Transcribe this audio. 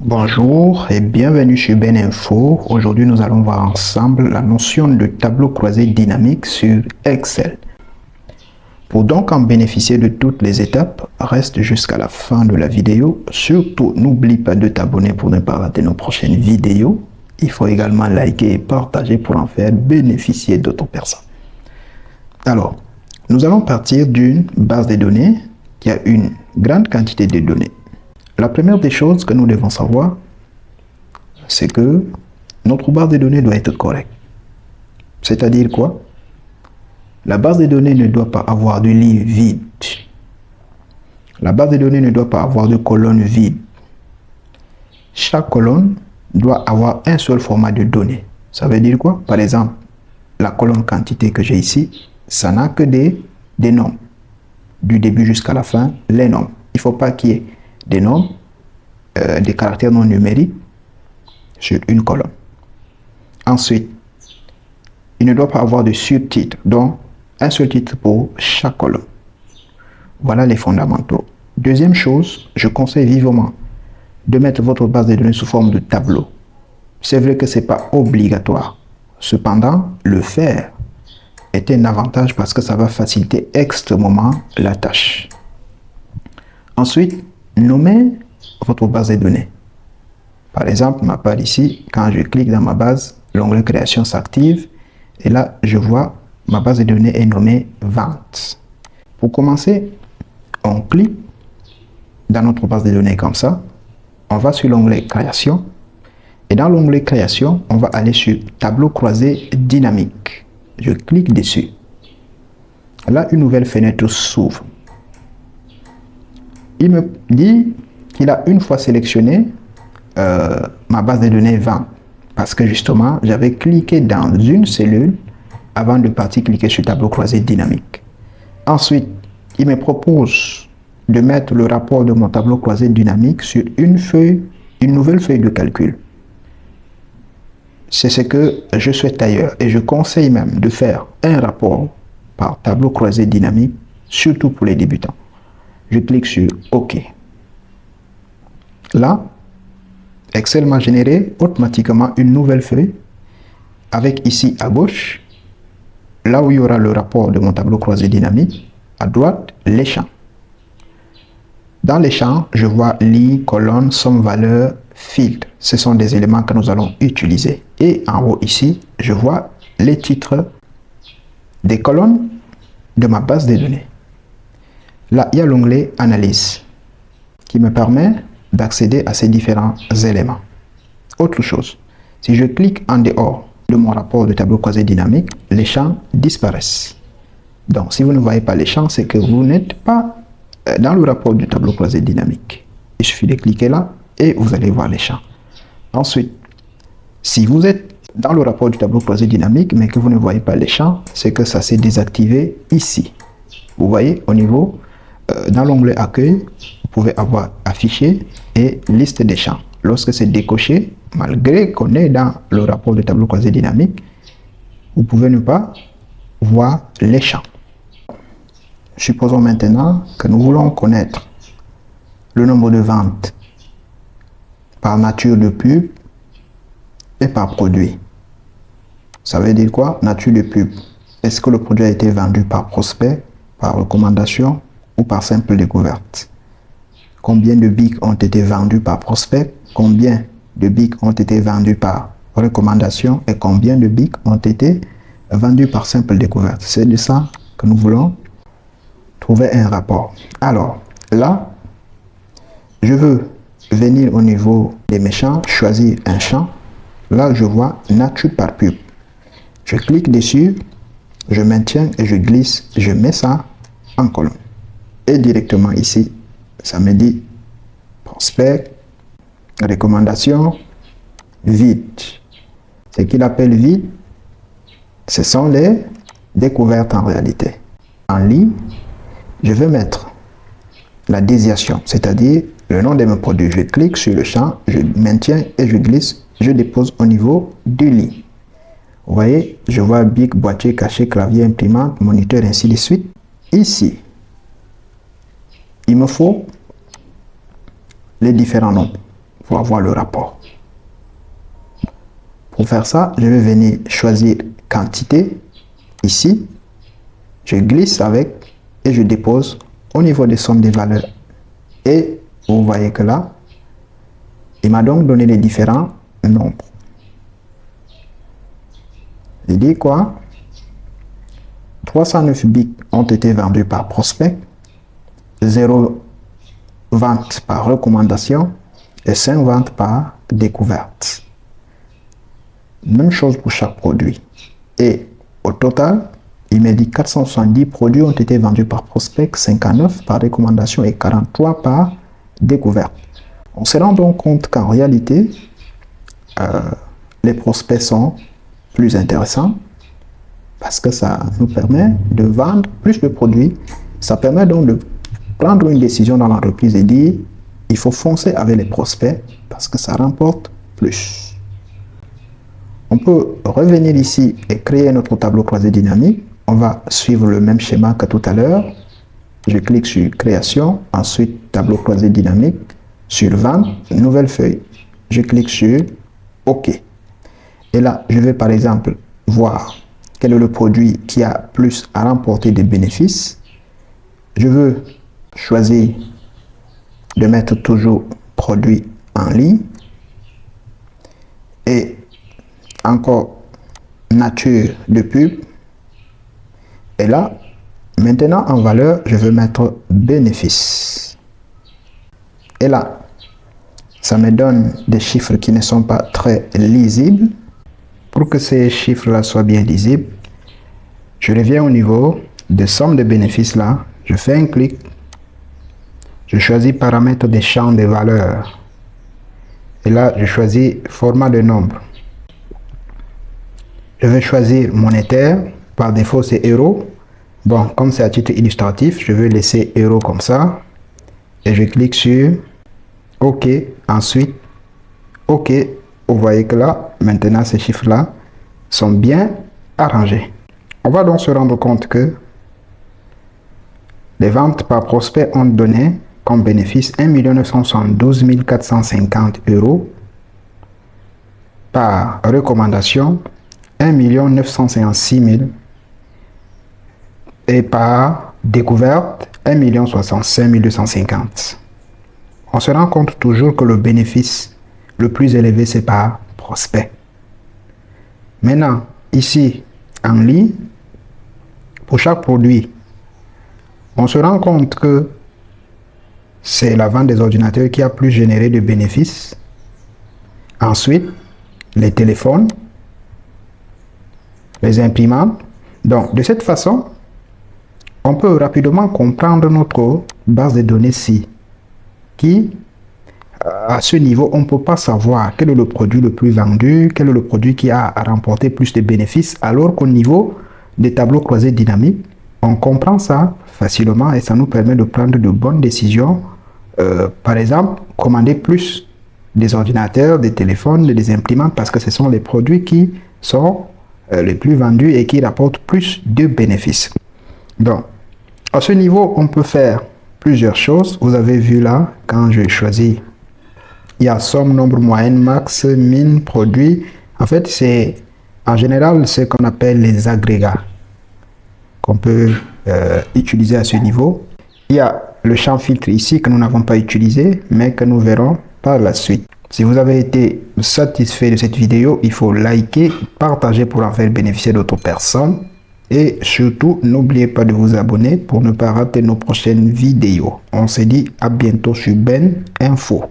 Bonjour et bienvenue sur Ben Info. Aujourd'hui, nous allons voir ensemble la notion de tableau croisé dynamique sur Excel. Pour donc en bénéficier de toutes les étapes, reste jusqu'à la fin de la vidéo. Surtout, n'oublie pas de t'abonner pour ne pas rater nos prochaines vidéos. Il faut également liker et partager pour en faire bénéficier d'autres personnes. Alors, nous allons partir d'une base de données qui a une grande quantité de données. La première des choses que nous devons savoir, c'est que notre base de données doit être correcte. C'est-à-dire quoi? La base de données ne doit pas avoir de lignes vides. La base de données ne doit pas avoir de colonnes vides. Chaque colonne doit avoir un seul format de données. Ça veut dire quoi? Par exemple, la colonne quantité que j'ai ici, ça n'a que des nombres. Du début jusqu'à la fin, les nombres. Il ne faut pas qu'il y ait des nombres, des caractères non numériques sur une colonne. Ensuite, il ne doit pas avoir de subtitres, donc un seul titre pour chaque colonne. Voilà les fondamentaux. Deuxième chose, je conseille vivement de mettre votre base de données sous forme de tableau. C'est vrai que ce n'est pas obligatoire. Cependant, le faire est un avantage parce que ça va faciliter extrêmement la tâche. Ensuite, nommez votre base de données. Par exemple, ma part ici, quand je clique dans ma base, l'onglet création s'active et là, je vois ma base de données est nommée vente. Pour commencer, on clique dans notre base de données comme ça. On va sur l'onglet création et dans l'onglet création, on va aller sur tableau croisé dynamique. Je clique dessus. Là, une nouvelle fenêtre s'ouvre. Il me dit qu'il a une fois sélectionné ma base de données vente parce que justement, j'avais cliqué dans une cellule avant de partir cliquer sur tableau croisé dynamique. Ensuite, il me propose de mettre le rapport de mon tableau croisé dynamique sur une nouvelle feuille de calcul. C'est ce que je souhaite ailleurs et je conseille même de faire un rapport par tableau croisé dynamique, surtout pour les débutants. Je clique sur OK. Là, Excel m'a généré automatiquement une nouvelle feuille avec ici à gauche, là où il y aura le rapport de mon tableau croisé dynamique, à droite, les champs. Dans les champs, je vois ligne, colonne, somme, valeur, filtre. Ce sont des éléments que nous allons utiliser. Et en haut ici, je vois les titres des colonnes de ma base de données. Là, il y a l'onglet Analyse qui me permet d'accéder à ces différents éléments. Autre chose, si je clique en dehors de mon rapport de tableau croisé dynamique, les champs disparaissent. Donc, si vous ne voyez pas les champs, c'est que vous n'êtes pas dans le rapport du tableau croisé dynamique. Il suffit de cliquer là et vous allez voir les champs. Ensuite, si vous êtes dans le rapport du tableau croisé dynamique, mais que vous ne voyez pas les champs, c'est que ça s'est désactivé ici. Vous voyez, au niveau, dans l'onglet Accueil, vous pouvez avoir affiché et liste des champs. Lorsque c'est décoché, malgré qu'on est dans le rapport de tableau croisé dynamique, vous pouvez ne pas voir les champs. Supposons maintenant que nous voulons connaître le nombre de ventes par nature de pub et par produit. Ça veut dire quoi? Nature de pub. Est-ce que le produit a été vendu par prospect, par recommandation ou par simple découverte? Combien de bics ont été vendus par prospect? Combien de bics ont été vendus par recommandation? Et combien de bics ont été vendus par simple découverte? C'est de ça que nous voulons trouver un rapport. Alors, là, je veux venir au niveau des mes champs, choisir un champ. Là, je vois nature par pub. Je clique dessus, je maintiens et je glisse, je mets ça en colonne. Et directement ici, ça me dit prospect, recommandation, vide. Ce qu'il appelle vide, ce sont les découvertes en réalité. En ligne, je vais mettre la désiation, c'est-à-dire le nom de mon produit. Je clique sur le champ, je maintiens et je glisse, je dépose au niveau du lit. Vous voyez, je vois bic, boîtier, cachet, clavier, imprimante, moniteur, ainsi de suite. Ici, il me faut les différents nombres. pour avoir le rapport. Pour faire ça, je vais venir choisir quantité. Ici, je glisse avec et je dépose au niveau des sommes des valeurs. Et vous voyez que là, il m'a donc donné les différents nombres. Il dit quoi? 309 bits ont été vendus par prospect, 0 vente par recommandation et 5 ventes par découverte. Même chose pour chaque produit. Et au total, il me dit 470 produits ont été vendus par prospect, 59 par recommandation et 43 par découverte. On se rend donc compte qu'en réalité, les prospects sont plus intéressants parce que ça nous permet de vendre plus de produits. Ça permet donc de prendre une décision dans l'entreprise et dire il faut foncer avec les prospects parce que ça remporte plus. On peut revenir ici et créer notre tableau croisé dynamique. On va suivre le même schéma que tout à l'heure. Je clique sur création, ensuite tableau croisé dynamique, sur vente, nouvelle feuille. Je clique sur OK. Et là, je vais par exemple voir quel est le produit qui a plus à remporter des bénéfices. Je veux choisir de mettre toujours produit en ligne. Et encore nature de pub. Et là, maintenant en valeur, je veux mettre bénéfice. Et là, ça me donne des chiffres qui ne sont pas très lisibles. Pour que ces chiffres-là soient bien lisibles, je reviens au niveau de somme de bénéfices là. Je fais un clic. Je choisis paramètres des champs de valeurs. Et là, je choisis format de nombre. Je vais choisir monétaire. Par défaut, c'est euro. Bon, comme c'est à titre illustratif, je vais laisser euro comme ça. Et je clique sur OK. Ensuite, OK. Vous voyez que là, maintenant, ces chiffres-là sont bien arrangés. On va donc se rendre compte que les ventes par prospect ont donné comme bénéfice 1 972 450 euros. Par recommandation, 1 956 000. Et par découverte, 1 065 250. On se rend compte toujours que le bénéfice le plus élevé, c'est par prospect. Maintenant, ici, en ligne, pour chaque produit, on se rend compte que c'est la vente des ordinateurs qui a plus généré de bénéfices. Ensuite, les téléphones, les imprimantes. Donc, de cette façon, on peut rapidement comprendre notre base de données-ci, qui, à ce niveau, on ne peut pas savoir quel est le produit le plus vendu, quel est le produit qui a remporté plus de bénéfices, alors qu'au niveau des tableaux croisés dynamiques, on comprend ça facilement et ça nous permet de prendre de bonnes décisions. Par exemple, commander plus des ordinateurs, des téléphones, des imprimantes, parce que ce sont les produits qui sont les plus vendus et qui rapportent plus de bénéfices. Donc, à ce niveau, on peut faire plusieurs choses. Vous avez vu là, quand je choisis, il y a somme, nombre, moyenne, max, min, produit. En fait, c'est en général ce qu'on appelle les agrégats qu'on peut utiliser à ce niveau. Il y a le champ filtre ici que nous n'avons pas utilisé, mais que nous verrons par la suite. Si vous avez été satisfait de cette vidéo, il faut liker, partager pour en faire bénéficier d'autres personnes. Et surtout, n'oubliez pas de vous abonner pour ne pas rater nos prochaines vidéos. On se dit à bientôt sur Ben Info.